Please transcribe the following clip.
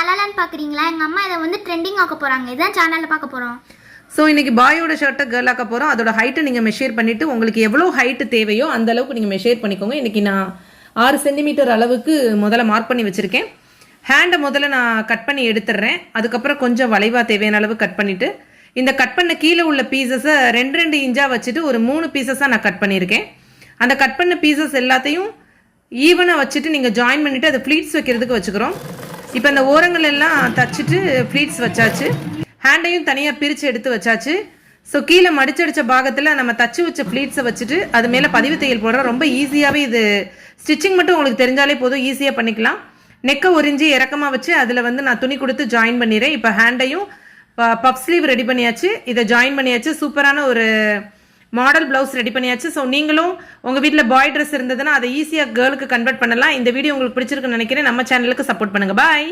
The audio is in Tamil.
லலலன்னு பாக்குறீங்களா? எங்க அம்மா இதை வந்து ட்ரெண்டிங் ஆக்க போறாங்க. இதான் சேனல்ல பார்க்க போறோம். ஸோ இன்னைக்கு பாயோட ஷர்ட்டை கேர்ள் ஆக்க போகிறோம். அதோட ஹைட்டை நீங்கள் மெஷர் பண்ணிவிட்டு உங்களுக்கு எவ்வளோ ஹைட்டு தேவையோ அந்த அளவுக்கு நீங்கள் மெஷர் பண்ணிக்கோங்க. இன்றைக்கி நான் 6 சென்டிமீட்டர் அளவுக்கு முதல்ல மார்க் பண்ணி வச்சுருக்கேன். ஹேண்டை முதல்ல நான் கட் பண்ணி எடுத்துடுறேன். அதுக்கப்புறம் கொஞ்சம் வளைவாக தேவையான அளவு கட் பண்ணிவிட்டு இந்த கட் பண்ண கீழே உள்ள பீசஸை 2 இன்ச்சாக வச்சுட்டு ஒரு 3 பீசஸாக நான் கட் பண்ணியிருக்கேன். அந்த கட் பண்ண பீசஸ் எல்லாத்தையும் ஈவனாக வச்சுட்டு நீங்கள் ஜாயின் பண்ணிவிட்டு அதை ஃப்ளீட்ஸ் வைக்கிறதுக்கு வச்சுக்கிறோம். இப்போ இந்த ஓரங்கள் எல்லாம் தச்சுட்டு ஃப்ளீட்ஸ் வச்சாச்சு. ஹேண்டையும் தனியாக பிரித்து எடுத்து வச்சாச்சு. ஸோ கீழே மடிச்சடிச்ச பாகத்தில் நம்ம தச்சு வச்ச ஃப்ளீட்ஸை வச்சுட்டு அது மேலே பதிவு தையல் போடுறோம். ரொம்ப ஈஸியாகவே இது ஸ்டிச்சிங் மட்டும் உங்களுக்கு தெரிஞ்சாலே போதும், ஈஸியாக பண்ணிக்கலாம். நெக்கை ஒரிஞ்சு இறக்கமாக வச்சு அதில் வந்து நான் துணி கொடுத்து ஜாயின் பண்ணிடுறேன். இப்போ ஹேண்டையும் பப் ஸ்லீவ் ரெடி பண்ணியாச்சு, இதை ஜாயின் பண்ணியாச்சு. சூப்பரான ஒரு மாடல் ப்ளவுஸ் ரெடி பண்ணியாச்சு. ஸோ நீங்களும் உங்கள் வீட்டில் பாய் ட்ரெஸ் இருந்ததுன்னா அதை ஈஸியாக கேர்ளுக்கு கன்வெர்ட் பண்ணலாம். இந்த வீடியோ உங்களுக்கு பிடிச்சிருக்குன்னு நினைக்கிறேன். நம்ம சேனலுக்கு சப்போர்ட் பண்ணுங்கள். பாய்.